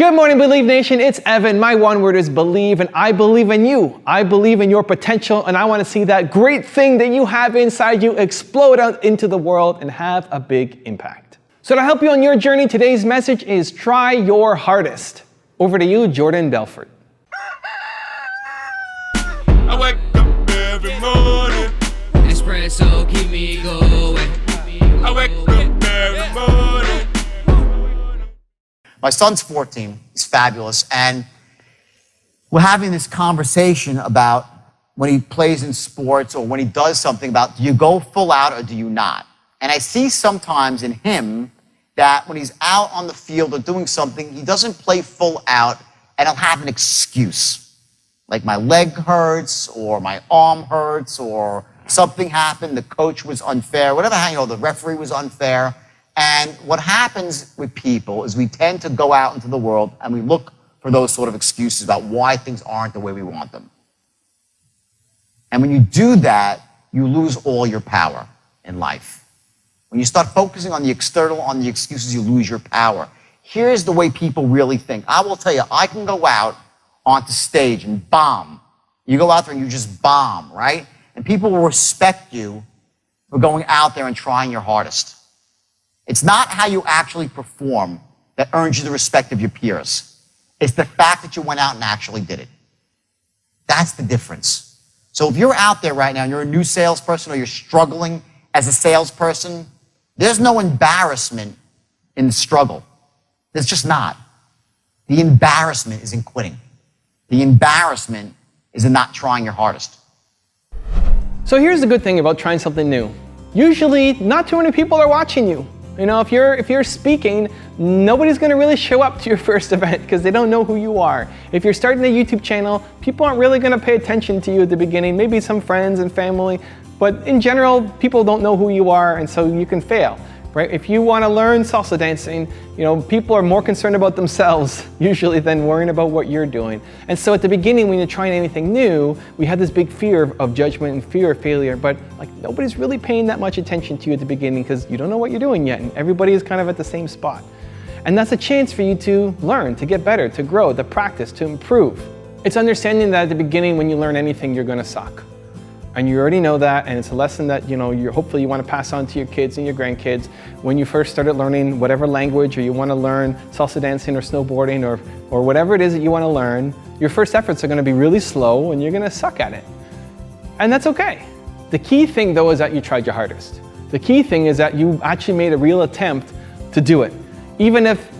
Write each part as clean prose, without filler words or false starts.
Good morning, Believe Nation. It's Evan. My one word is believe, and I believe in you. I believe in your potential, and I want to see that great thing that you have inside you explode out into the world and have a big impact. So to help you on your journey, today's message is try your hardest. Over to you, Jordan Belfort. I wake up every morning. Espresso keep me going. I wake up every morning. My son's 14, he's fabulous, and we're having this conversation about when he plays in sports or when he does something about, do you go full out or do you not? And I see sometimes in him that when he's out on the field or doing something, he doesn't play full out and he'll have an excuse. Like my leg hurts or my arm hurts or something happened, the coach was unfair, whatever, the referee was unfair. And what happens with people is we tend to go out into the world and we look for those sort of excuses about why things aren't the way we want them. And when you do that, you lose all your power in life. When you start focusing on the external, on the excuses, you lose your power. Here's the way people really think. I will tell you, I can go out onto stage and bomb. You go out there and you just bomb, right? And people will respect you for going out there and trying your hardest. It's not how you actually perform that earns you the respect of your peers. It's the fact that you went out and actually did it. That's the difference. So if you're out there right now and you're a new salesperson or you're struggling as a salesperson, there's no embarrassment in the struggle. There's just not. The embarrassment is in quitting. The embarrassment is in not trying your hardest. So here's the good thing about trying something new. Usually, not too many people are watching you. You know, if you're speaking, nobody's going to really show up to your first event because they don't know who you are. If you're starting a YouTube channel, people aren't really going to pay attention to you at the beginning, maybe some friends and family, but in general, people don't know who you are, and so you can fail, right? If you want to learn salsa dancing, people are more concerned about themselves usually than worrying about what you're doing. And so at the beginning, when you're trying anything new, we had this big fear of judgment and fear of failure, but nobody's really paying that much attention to you at the beginning because you don't know what you're doing yet, and everybody is kind of at the same spot. And that's a chance for you to learn, to get better, to grow, to practice, to improve. It's understanding that at the beginning, when you learn anything, you're going to suck. And you already know that, and it's a lesson that hopefully you want to pass on to your kids and your grandkids. When you first started learning whatever language, or you want to learn salsa dancing or snowboarding or whatever it is that you want to learn, your first efforts are going to be really slow and you're going to suck at it. And that's okay. The key thing though is that you tried your hardest. The key thing is that you actually made a real attempt to do it. Even if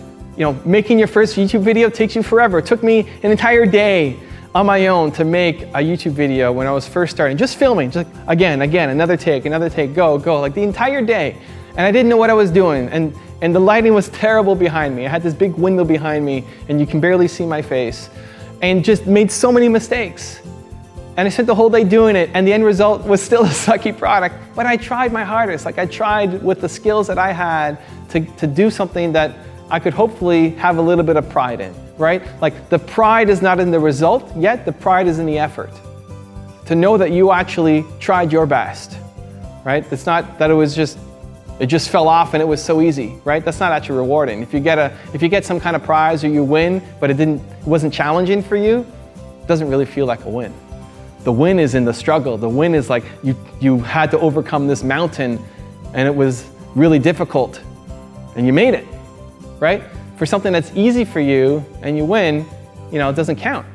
making your first YouTube video takes you forever. It took me an entire day on my own to make a YouTube video when I was first starting, just filming, just again, another take, go, like the entire day. And I didn't know what I was doing, and the lighting was terrible behind me. I had this big window behind me, and you can barely see my face, and just made so many mistakes. And I spent the whole day doing it, and the end result was still a sucky product, but I tried my hardest. I tried with the skills that I had to do something that I could hopefully have a little bit of pride in. Right? The pride is not in the result yet, the pride is in the effort. To know that you actually tried your best, right? It's not that it just fell off and it was so easy, right? That's not actually rewarding. If you get some kind of prize or you win, but it wasn't challenging for you, it doesn't really feel like a win. The win is in the struggle. The win is like you had to overcome this mountain and it was really difficult and you made it, right? For something that's easy for you and you win, it doesn't count.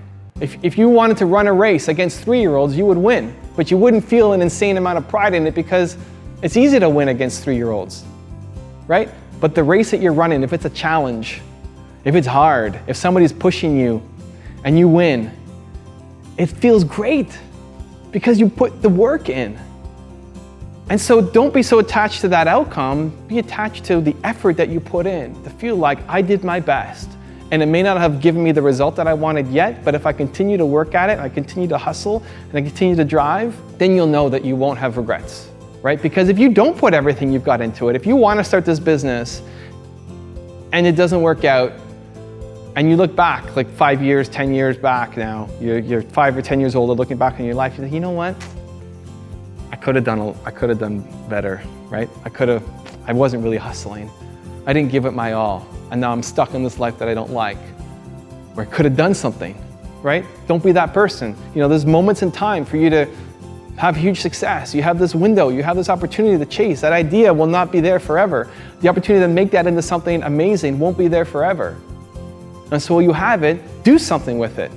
If you wanted to run a race against 3-year-olds, you would win, but you wouldn't feel an insane amount of pride in it because it's easy to win against 3-year-olds, right? But the race that you're running, if it's a challenge, if it's hard, if somebody's pushing you and you win, it feels great because you put the work in. And so don't be so attached to that outcome, be attached to the effort that you put in, to feel like I did my best. And it may not have given me the result that I wanted yet, but if I continue to work at it, I continue to hustle, and I continue to drive, then you'll know that you won't have regrets, right? Because if you don't put everything you've got into it, if you want to start this business and it doesn't work out, and you look back like 5 years, 10 years back now, you're 5 or 10 years older looking back in your life, you think, you know what? I could have done better, right? I wasn't really hustling. I didn't give it my all, and now I'm stuck in this life that I don't like. or I could have done something, right? Don't be that person. You know, there's moments in time for you to have huge success. You have this window, you have this opportunity to chase. That idea will not be there forever. The opportunity to make that into something amazing won't be there forever. And so while you have it, do something with it.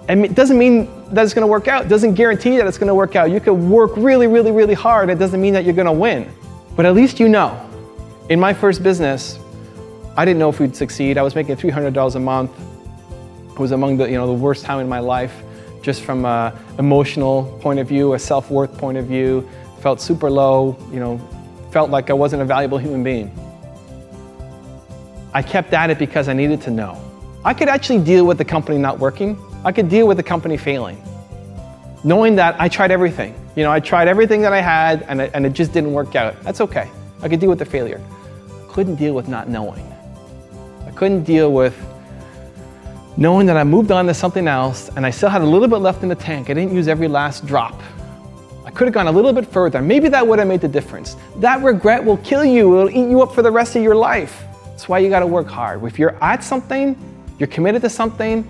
And it doesn't mean that it's gonna work out. It doesn't guarantee that it's gonna work out. You could work really, really, really hard. It doesn't mean that you're gonna win. But at least you know. In my first business, I didn't know if we'd succeed. I was making $300 a month. It was among the worst time in my life, just from an emotional point of view, a self-worth point of view. Felt super low, felt like I wasn't a valuable human being. I kept at it because I needed to know. I could actually deal with the company not working. I could deal with the company failing. Knowing that I tried everything. I tried everything that I had and it just didn't work out. That's okay. I could deal with the failure. I couldn't deal with not knowing. I couldn't deal with knowing that I moved on to something else and I still had a little bit left in the tank. I didn't use every last drop. I could have gone a little bit further. Maybe that would have made the difference. That regret will kill you. It'll eat you up for the rest of your life. That's why you gotta work hard. If you're at something, you're committed to something,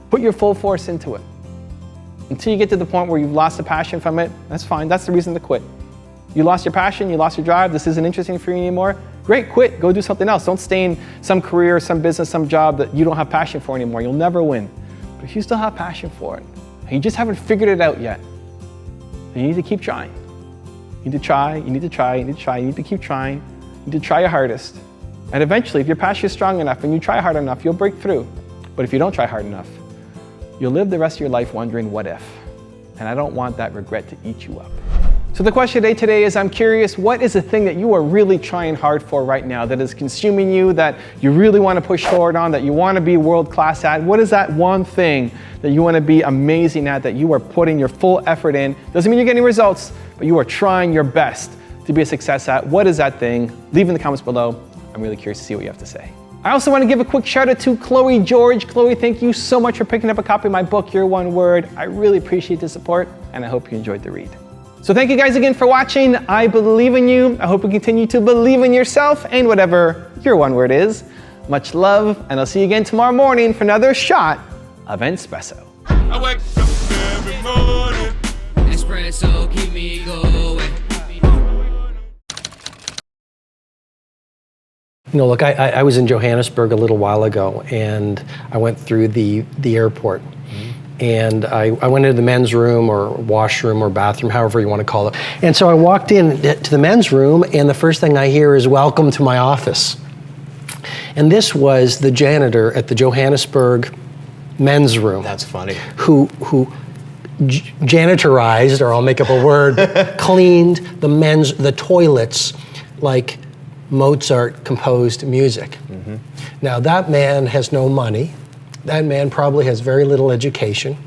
put your full force into it. Until you get to the point where you've lost the passion from it, that's fine. That's the reason to quit. You lost your passion, you lost your drive, this isn't interesting for you anymore. Great, quit, go do something else. Don't stay in some career, some business, some job that you don't have passion for anymore. You'll never win. But if you still have passion for it, and you just haven't figured it out yet, then you need to keep trying. You need to try, you need to try, you need to try, you need to keep trying. You need to try your hardest. And eventually, if your passion is strong enough and you try hard enough, you'll break through. But if you don't try hard enough, you'll live the rest of your life wondering what if. And I don't want that regret to eat you up. So the question today is, I'm curious, what is the thing that you are really trying hard for right now that is consuming you, that you really want to push forward on, that you want to be world class at? What is that one thing that you want to be amazing at, that you are putting your full effort in? Doesn't mean you're getting results, but you are trying your best to be a success at. What is that thing? Leave in the comments below. I'm really curious to see what you have to say. I also want to give a quick shout out to Chloe George. Chloe, thank you so much for picking up a copy of my book, Your One Word. I really appreciate the support and I hope you enjoyed the read. So thank you guys again for watching. I believe in you. I hope you continue to believe in yourself and whatever your one word is. Much love, and I'll see you again tomorrow morning for another shot of Espresso. I wake up every morning. Espresso, keep me going. Look, I was in Johannesburg a little while ago, and I went through the airport. And I went into the men's room or washroom or bathroom, however you want to call it. And so I walked in to the men's room, and the first thing I hear is, "Welcome to my office." And this was the janitor at the Johannesburg men's room. That's funny. Who janitorized, or I'll make up a word, cleaned the toilets like Mozart composed music. Mm-hmm. Now that man has no money. That man probably has very little education.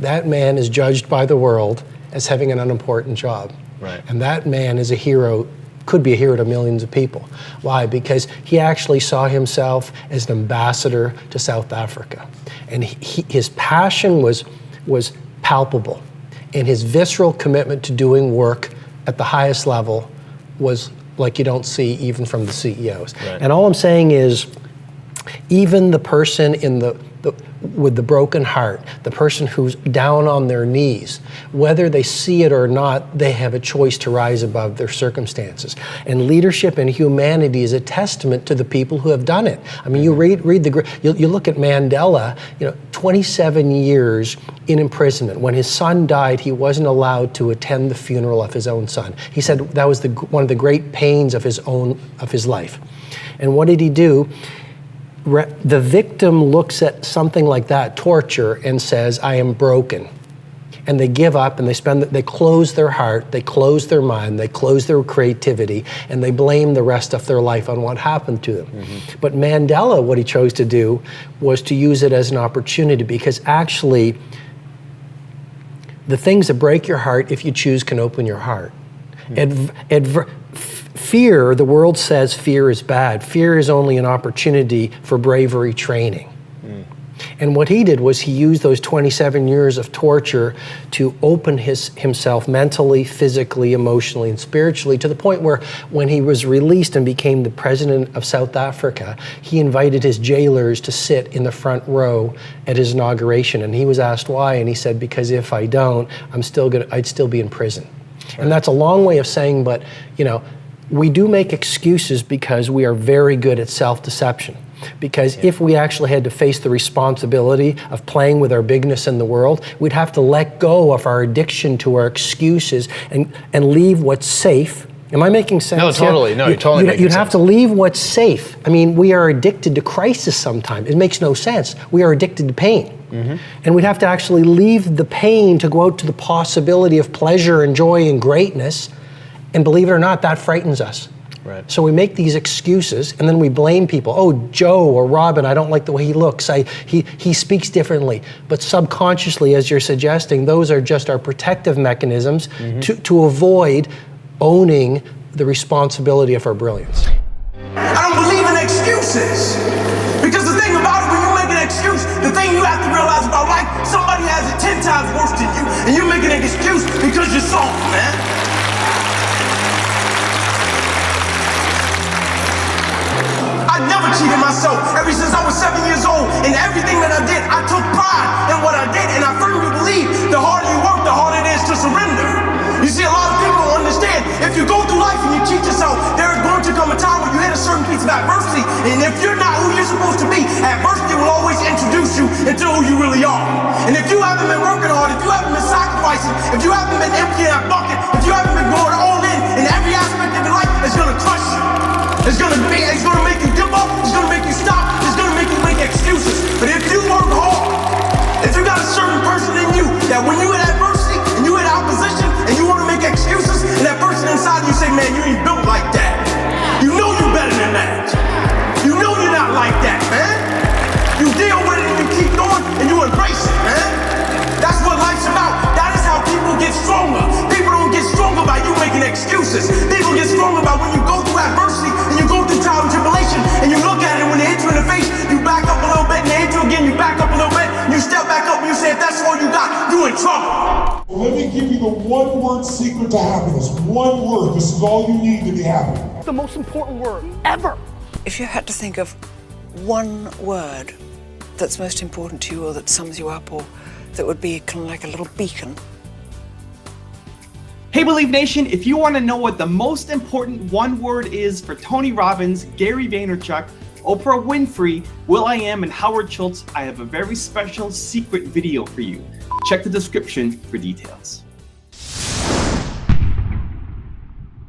That man is judged by the world as having an unimportant job. Right. And that man is a hero, could be a hero to millions of people. Why? Because he actually saw himself as an ambassador to South Africa. And his passion was palpable. And his visceral commitment to doing work at the highest level was like you don't see even from the CEOs. Right. And all I'm saying is, even the person with the broken heart, the person who's down on their knees, whether they see it or not, they have a choice to rise above their circumstances. And leadership and humanity is a testament to the people who have done it. I mean, you you look at Mandela, 27 years in imprisonment. When his son died, he wasn't allowed to attend the funeral of his own son. He said that was one of the great pains of his life. And what did he do? The victim looks at something like that, torture, and says, "I am broken." And they give up, and they close their heart, they close their mind, they close their creativity, and they blame the rest of their life on what happened to them. Mm-hmm. But Mandela, what he chose to do was to use it as an opportunity, because actually, the things that break your heart, if you choose, can open your heart. Mm-hmm. Fear, the world says fear is bad. Fear is only an opportunity for bravery training. Mm. And what he did was he used those 27 years of torture to open himself mentally, physically, emotionally, and spiritually, to the point where when he was released and became the president of South Africa, he invited his jailers to sit in the front row at his inauguration. And he was asked why, and he said, because if I don't, I'd still be in prison. Right. And that's a long way of saying, but we do make excuses because we are very good at self-deception. Because if we actually had to face the responsibility of playing with our bigness in the world, we'd have to let go of our addiction to our excuses and leave what's safe. Am I making sense? No, totally. No, you're totally making sense. You'd have to leave what's safe. I mean, we are addicted to crisis sometimes. It makes no sense. We are addicted to pain. Mm-hmm. And we'd have to actually leave the pain to go out to the possibility of pleasure and joy and greatness. And believe it or not, that frightens us. Right. So we make these excuses and then we blame people. Oh, Joe or Robin, I don't like the way he looks. He speaks differently. But subconsciously, as you're suggesting, those are just our protective mechanisms to avoid owning the responsibility of our brilliance. I don't believe in excuses. Because the thing about it, when you make an excuse, the thing you have to realize about life, somebody has it 10 times worse than you, and you're making an excuse because you're soft, man. I never cheated myself. Ever since I was 7 years old, and everything that I did, I took pride in what I did, and I firmly believe the harder you work, the harder it is to surrender. You see, a lot of people don't understand. If you go through life and you cheat yourself, there is going to come a time when you hit a certain piece of adversity, and if you're not who you're supposed to be, adversity will always introduce you into who you really are. And if you haven't been working hard, if you haven't been sacrificing, if you haven't been emptying that bucket, if you haven't been going all in every aspect of your life, it's going to crush you. It's gonna make you give up, it's gonna make you stop, it's gonna make you make excuses. But if you work hard, if you got a certain person in you that when you in adversity and you in opposition and you wanna make excuses, and that person inside you say, man, you ain't built like that. You know you're better than that. You know you're not like that, man. You deal with it and you keep going and you embrace it, man. That's what life's about. That is how people get stronger. People don't get stronger by you making excuses. People get stronger by when you go through adversity and you go through trial and tribulation and you look at it, when they hit you in the face, you back up a little bit, and they hit you again, you back up a little bit, and you step back up and you say, if that's all you got, you in trouble. Let me give you the one-word secret to happiness. One word. This is all you need to be happy. The most important word ever. If you had to think of one word that's most important to you, or that sums you up, or that would be kind of like a little beacon. Hey Believe Nation, if you want to know what the most important one word is for Tony Robbins, Gary Vaynerchuk, Oprah Winfrey, will.i.am, and Howard Schultz, I have a very special secret video for you. Check the description for details.